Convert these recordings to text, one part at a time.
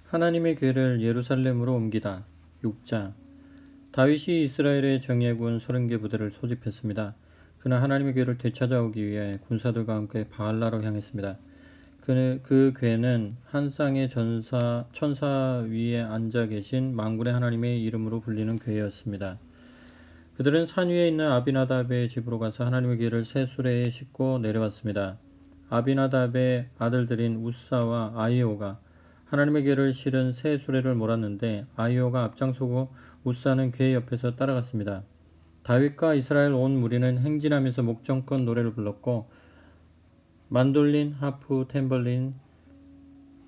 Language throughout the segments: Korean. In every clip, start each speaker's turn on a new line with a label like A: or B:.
A: 하나님의 궤를 예루살렘으로 옮기다. 6장. 다윗이 이스라엘의 정예군 30개 부대를 소집했습니다. 그는 하나님의 궤를 되찾아오기 위해 군사들과 함께 바알라로 향했습니다. 그 궤는 한 쌍의 천사 위에 앉아 계신 만군의 하나님의 이름으로 불리는 궤였습니다. 그들은 산 위에 있는 아비나답의 집으로 가서 하나님의 궤를 새 수레에 싣고 내려왔습니다. 아비나답의 아들들인 우사와 아히오가 하나님의 궤를 실은 새 수레를 몰았는데 아히오가 앞장서고 우사는 궤 옆에서 따라갔습니다. 다윗과 이스라엘 온 무리는 행진하면서 목전껏 노래를 불렀고 만돌린, 하프, 탬벌린,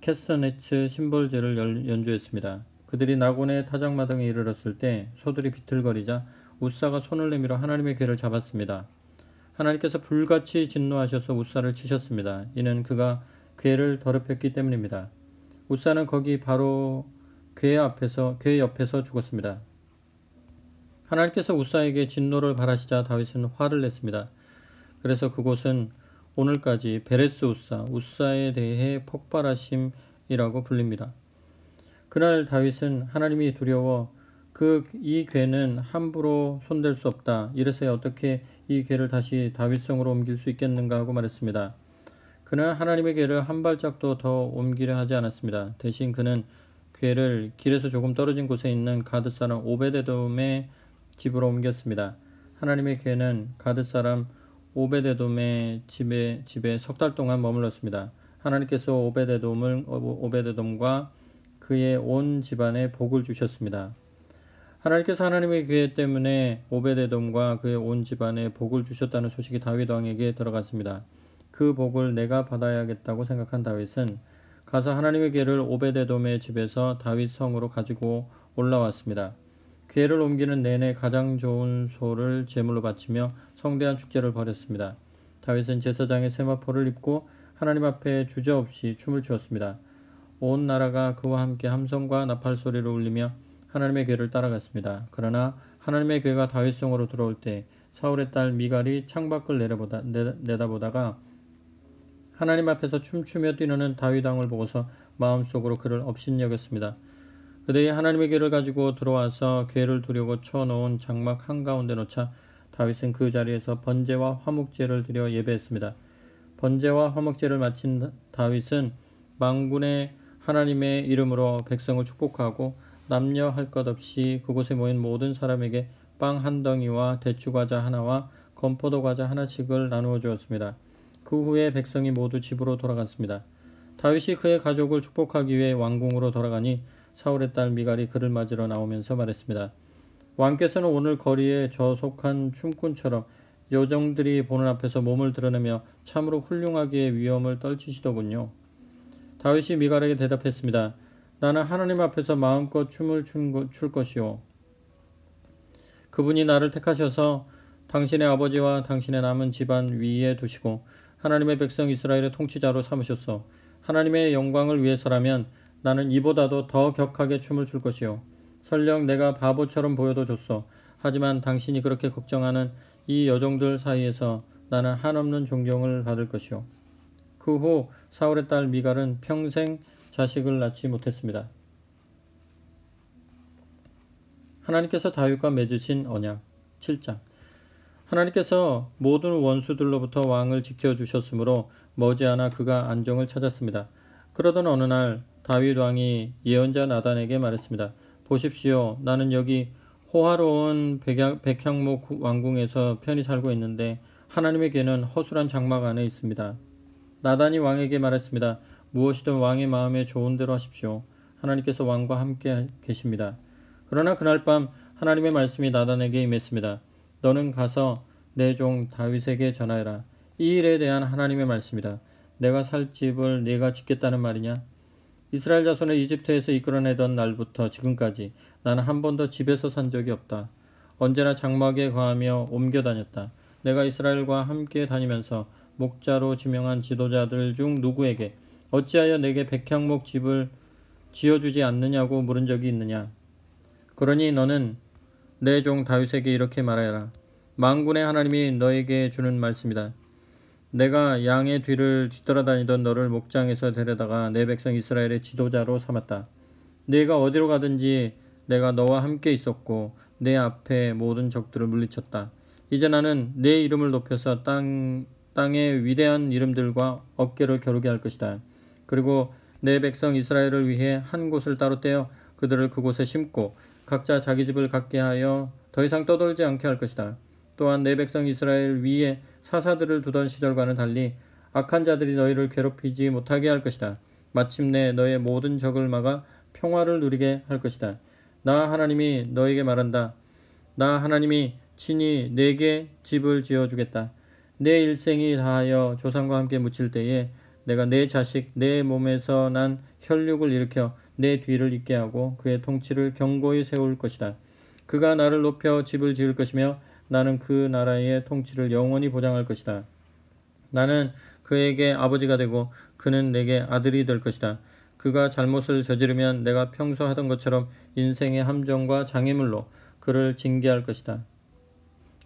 A: 캐스터네츠, 심벌제를 연주했습니다. 그들이 나곤의 타작마당에 이르렀을 때 소들이 비틀거리자 우사가 손을 내밀어 하나님의 궤를 잡았습니다. 하나님께서 불같이 진노하셔서 우사를 치셨습니다. 이는 그가 궤를 더럽혔기 때문입니다. 우사는 거기 바로 궤 옆에서 죽었습니다. 하나님께서 우사에게 진노를 발하시자 다윗은 화를 냈습니다. 그래서 그곳은 오늘까지 베레스 우사에 대해 폭발하심이라고 불립니다. 그날 다윗은 하나님이 두려워 이 궤는 함부로 손댈 수 없다. 이래서야 어떻게 이 궤를 다시 다윗성으로 옮길 수 있겠는가 하고 말했습니다. 그는 하나님의 궤를 한 발짝도 더 옮기려 하지 않았습니다. 대신 그는 궤를 길에서 조금 떨어진 곳에 있는 가드 사람 오베데돔의 집으로 옮겼습니다. 하나님의 궤는 가드 사람 오베데돔의 집에 석 달 동안 머물렀습니다. 하나님께서 오베데돔과 그의 온 집안에 복을 주셨습니다. 하나님께서 하나님의 궤 때문에 오베데돔과 그의 온 집안에 복을 주셨다는 소식이 다윗 왕에게 들어갔습니다. 그 복을 내가 받아야겠다고 생각한 다윗은 가서 하나님의 궤를 오베데돔의 집에서 다윗 성으로 가지고 올라왔습니다. 궤를 옮기는 내내 가장 좋은 소를 제물로 바치며 성대한 축제를 벌였습니다. 다윗은 제사장의 세마포를 입고 하나님 앞에 주저없이 춤을 추었습니다. 온 나라가 그와 함께 함성과 나팔 소리를 울리며 하나님의 궤를 따라갔습니다. 그러나 하나님의 궤가 다윗성으로 들어올 때 사울의 딸 미갈이 창밖을 내다보다가 하나님 앞에서 춤추며 뛰노는 다윗 왕을 보고서 마음속으로 그를 업신여겼습니다. 그들이 하나님의 궤를 가지고 들어와서 궤를 두려고 쳐놓은 장막 한가운데 놓자 다윗은 그 자리에서 번제와 화목제를 드려 예배했습니다. 번제와 화목제를 마친 다윗은 만군의 하나님의 이름으로 백성을 축복하고 남녀 할 것 없이 그곳에 모인 모든 사람에게 빵 한 덩이와 대추과자 하나와 건포도 과자 하나씩을 나누어 주었습니다. 그 후에 백성이 모두 집으로 돌아갔습니다. 다윗이 그의 가족을 축복하기 위해 왕궁으로 돌아가니 사울의 딸 미갈이 그를 맞으러 나오면서 말했습니다. 왕께서는 오늘 거리에 저속한 춤꾼처럼 여정들이 보는 앞에서 몸을 드러내며 참으로 훌륭하게 위엄을 떨치시더군요. 다윗이 미갈에게 대답했습니다. 나는 하나님 앞에서 마음껏 춤을 출 것이요. 그분이 나를 택하셔서 당신의 아버지와 당신의 남은 집안 위에 두시고 하나님의 백성 이스라엘의 통치자로 삼으셨소. 하나님의 영광을 위해서라면 나는 이보다도 더 격하게 춤을 출 것이요. 설령 내가 바보처럼 보여도 좋소. 하지만 당신이 그렇게 걱정하는 이 여종들 사이에서 나는 한없는 존경을 받을 것이요. 그 후 사울의 딸 미갈은 평생 자식을 낳지 못했습니다. 하나님께서 다윗과 맺으신 언약 7장. 하나님께서 모든 원수들로부터 왕을 지켜주셨으므로 머지않아 그가 안정을 찾았습니다. 그러던 어느 날 다윗 왕이 예언자 나단에게 말했습니다. 보십시오. 나는 여기 호화로운 백향목 왕궁에서 편히 살고 있는데 하나님의 궤는 허술한 장막 안에 있습니다. 나단이 왕에게 말했습니다. 무엇이든 왕의 마음에 좋은 대로 하십시오. 하나님께서 왕과 함께 계십니다. 그러나 그날 밤 하나님의 말씀이 나단에게 임했습니다. 너는 가서 내 종 다윗에게 전하여라. 이 일에 대한 하나님의 말씀이다. 내가 살 집을 네가 짓겠다는 말이냐? 이스라엘 자손을 이집트에서 이끌어내던 날부터 지금까지 나는 한 번도 집에서 산 적이 없다. 언제나 장막에 거하며 옮겨 다녔다. 내가 이스라엘과 함께 다니면서 목자로 지명한 지도자들 중 누구에게 어찌하여 내게 백향목 집을 지어주지 않느냐고 물은 적이 있느냐? 그러니 너는 내 종 다윗에게 이렇게 말하여라. 만군의 하나님이 너에게 주는 말씀이다. 내가 양의 뒤를 뒤돌아다니던 너를 목장에서 데려다가 내 백성 이스라엘의 지도자로 삼았다. 네가 어디로 가든지 내가 너와 함께 있었고 내 앞에 모든 적들을 물리쳤다. 이제 나는 내 이름을 높여서 땅의 위대한 이름들과 어깨를 겨루게 할 것이다. 그리고 내 백성 이스라엘을 위해 한 곳을 따로 떼어 그들을 그곳에 심고 각자 자기 집을 갖게 하여 더 이상 떠돌지 않게 할 것이다. 또한 내 백성 이스라엘 위에 사사들을 두던 시절과는 달리 악한 자들이 너희를 괴롭히지 못하게 할 것이다. 마침내 너의 모든 적을 막아 평화를 누리게 할 것이다. 나 하나님이 너에게 말한다. 나 하나님이 친히 내게 집을 지어주겠다. 내 일생이 다하여 조상과 함께 묻힐 때에 내가 내 자식 내 몸에서 난 혈육을 일으켜 내 뒤를 잇게 하고 그의 통치를 견고히 세울 것이다. 그가 나를 높여 집을 지을 것이며 나는 그 나라의 통치를 영원히 보장할 것이다. 나는 그에게 아버지가 되고 그는 내게 아들이 될 것이다. 그가 잘못을 저지르면 내가 평소 하던 것처럼 인생의 함정과 장애물로 그를 징계할 것이다.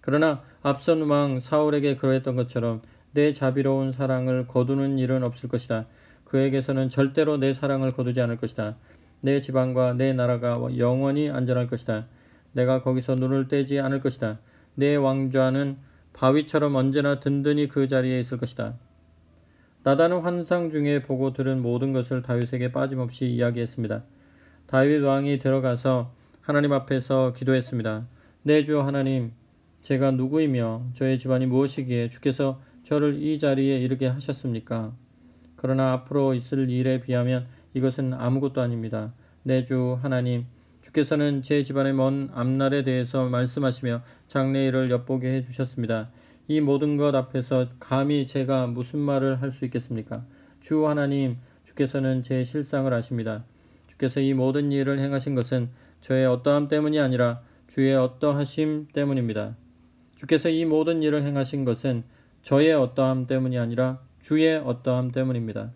A: 그러나 앞선 왕 사울에게 그러했던 것처럼 내 자비로운 사랑을 거두는 일은 없을 것이다. 그에게서는 절대로 내 사랑을 거두지 않을 것이다. 내 지방과 내 나라가 영원히 안전할 것이다. 내가 거기서 눈을 떼지 않을 것이다. 내 왕좌는 바위처럼 언제나 든든히 그 자리에 있을 것이다. 나단은 환상 중에 보고 들은 모든 것을 다윗에게 빠짐없이 이야기했습니다. 다윗 왕이 들어가서 하나님 앞에서 기도했습니다. 내 주 하나님, 제가 누구이며 저의 집안이 무엇이기에 주께서 저를 이 자리에 이르게 하셨습니까? 그러나 앞으로 있을 일에 비하면 이것은 아무것도 아닙니다. 내 주 하나님, 주께서는 제 집안의 먼 앞날에 대해서 말씀하시며 장래일을 엿보게 해주셨습니다. 이 모든 것 앞에서 감히 제가 무슨 말을 할 수 있겠습니까? 주 하나님, 주께서는 제 실상을 아십니다. 주께서 이 모든 일을 행하신 것은 저의 어떠함 때문이 아니라 주의 어떠하심 때문입니다. 주께서 이 모든 일을 행하신 것은 저의 어떠함 때문이 아니라 주의 어떠함 때문입니다.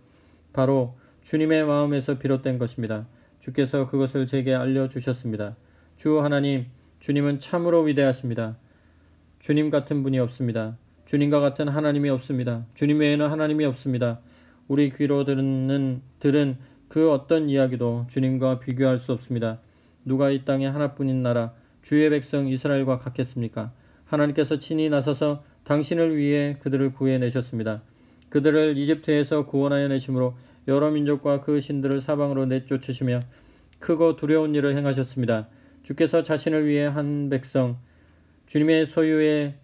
A: 바로 주님의 마음에서 비롯된 것입니다. 주께서 그것을 제게 알려주셨습니다. 주 하나님, 주님은 참으로 위대하십니다. 주님 같은 분이 없습니다. 주님과 같은 하나님이 없습니다. 주님 외에는 하나님이 없습니다. 우리 귀로 들은 그 어떤 이야기도 주님과 비교할 수 없습니다. 누가 이 땅에 하나뿐인 나라 주의 백성 이스라엘과 같겠습니까? 하나님께서 친히 나서서 당신을 위해 그들을 구해내셨습니다. 그들을 이집트에서 구원하여 내심으로 여러 민족과 그 신들을 사방으로 내쫓으시며 크고 두려운 일을 행하셨습니다. 주께서 자신을 위해 한 백성, 주님의 소유의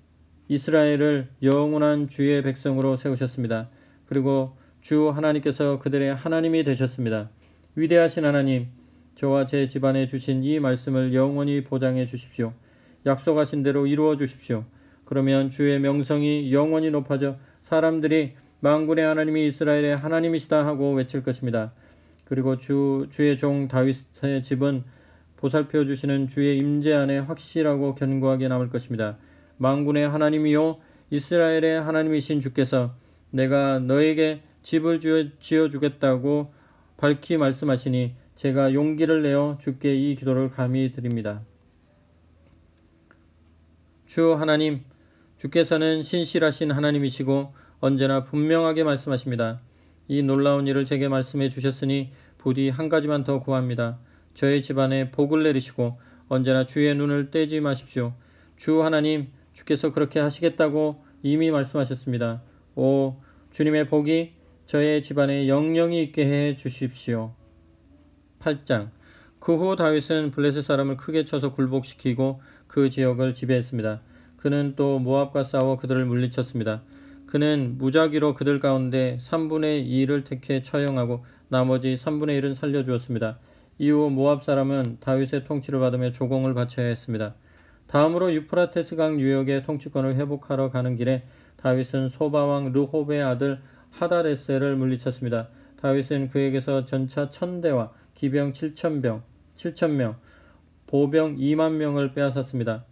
A: 이스라엘을 영원한 주의 백성으로 세우셨습니다. 그리고 주 하나님께서 그들의 하나님이 되셨습니다. 위대하신 하나님, 저와 제 집안에 주신 이 말씀을 영원히 보장해 주십시오. 약속하신 대로 이루어 주십시오. 그러면 주의 명성이 영원히 높아져 사람들이 만군의 하나님이 이스라엘의 하나님이시다 하고 외칠 것입니다. 그리고 주의 종 다윗의 집은 보살펴 주시는 주의 임재 안에 확실하고 견고하게 남을 것입니다. 만군의 하나님이요 이스라엘의 하나님이신 주께서 내가 너에게 집을 지어 주겠다고 밝히 말씀하시니 제가 용기를 내어 주께 이 기도를 감히 드립니다. 주 하나님, 주께서는 신실하신 하나님이시고 언제나 분명하게 말씀하십니다. 이 놀라운 일을 제게 말씀해 주셨으니 부디 한 가지만 더 구합니다. 저의 집안에 복을 내리시고 언제나 주의 눈을 떼지 마십시오. 주 하나님, 주께서 그렇게 하시겠다고 이미 말씀하셨습니다. 오, 주님의 복이 저의 집안에 영영이 있게 해 주십시오. 8장. 그 후 다윗은 블레셋 사람을 크게 쳐서 굴복시키고 그 지역을 지배했습니다. 그는 또 모압과 싸워 그들을 물리쳤습니다. 그는 무작위로 그들 가운데 3분의 2를 택해 처형하고 나머지 3분의 1은 살려주었습니다. 이후 모압 사람은 다윗의 통치를 받으며 조공을 바쳐야 했습니다. 다음으로 유프라테스강 유역의 통치권을 회복하러 가는 길에 다윗은 소바왕 르홉의 아들 하다데셀을 물리쳤습니다. 다윗은 그에게서 전차 1000대와 기병 7,000명, 보병 2만 명을 빼앗았습니다.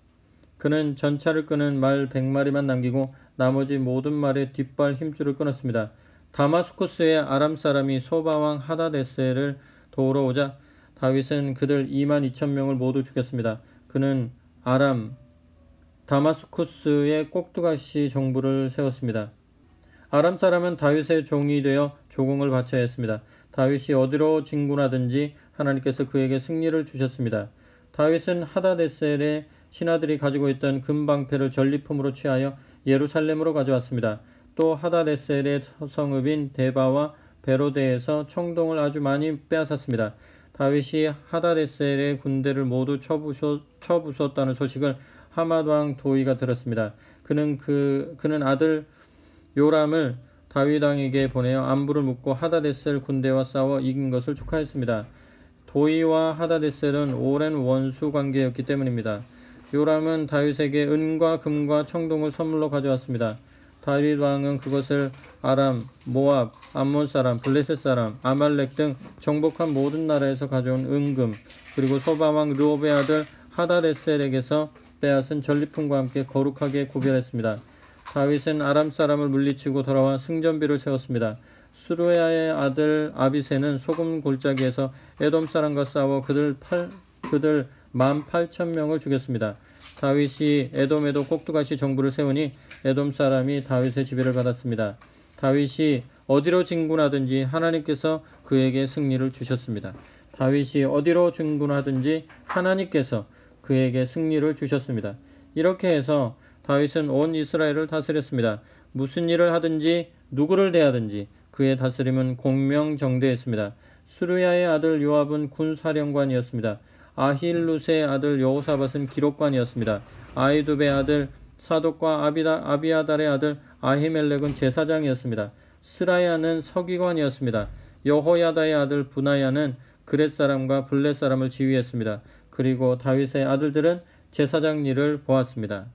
A: 그는 전차를 끄는 말 100마리만 남기고 나머지 모든 말의 뒷발 힘줄을 끊었습니다. 다마스쿠스의 아람 사람이 소바왕 하다데셀을 도우러 오자 다윗은 그들 22,000명을 모두 죽였습니다. 그는 아람, 다마스쿠스에 꼭두가시 정부를 세웠습니다. 아람 사람은 다윗의 종이 되어 조공을 바쳐야 했습니다. 다윗이 어디로 진군하든지 하나님께서 그에게 승리를 주셨습니다. 다윗은 하다데셀의 신하들이 가지고 있던 금방패를 전리품으로 취하여 예루살렘으로 가져왔습니다. 또 하다데셀의 성읍인 데바와 베로데에서 청동을 아주 많이 빼앗았습니다. 다윗이 하다데셀의 군대를 모두 쳐부수었다는 소식을 하맛 왕 도이가 들었습니다. 그는 아들 요람을 다윗 왕에게 보내어 안부를 묻고 하다데셀 군대와 싸워 이긴 것을 축하했습니다. 도이와 하다데셀은 오랜 원수 관계였기 때문입니다. 요람은 다윗에게 은과 금과 청동을 선물로 가져왔습니다. 다윗 왕은 그것을 아람, 모압, 암몬 사람, 블레셋 사람, 아말렉 등 정복한 모든 나라에서 가져온 은금, 그리고 소바 왕 르옵의 아들 하다데셀에게서 빼앗은 전리품과 함께 거룩하게 구별했습니다. 다윗은 아람 사람을 물리치고 돌아와 승전비를 세웠습니다. 수르야의 아들 아비새는 소금 골짜기에서 에돔 사람과 싸워 그들 18,000명을 죽였습니다. 다윗이 에돔에도 꼭두가시 정부를 세우니 에돔 사람이 다윗의 지배를 받았습니다. 다윗이 어디로 진군하든지 하나님께서 그에게 승리를 주셨습니다. 다윗이 어디로 진군하든지 하나님께서 그에게 승리를 주셨습니다. 이렇게 해서 다윗은 온 이스라엘을 다스렸습니다. 무슨 일을 하든지 누구를 대하든지 그의 다스림은 공명정대했습니다. 수르야의 아들 요압은 군사령관이었습니다. 아힐룻의 아들 여호사밧은 기록관이었습니다. 아이두베의 아들 사독과 아비아달의 아들 아히멜렉은 제사장이었습니다. 스라야는 서기관이었습니다. 여호야다의 아들 분하야는 그렛 사람과 블렛 사람을 지휘했습니다. 그리고 다윗의 아들들은 제사장 일을 보았습니다.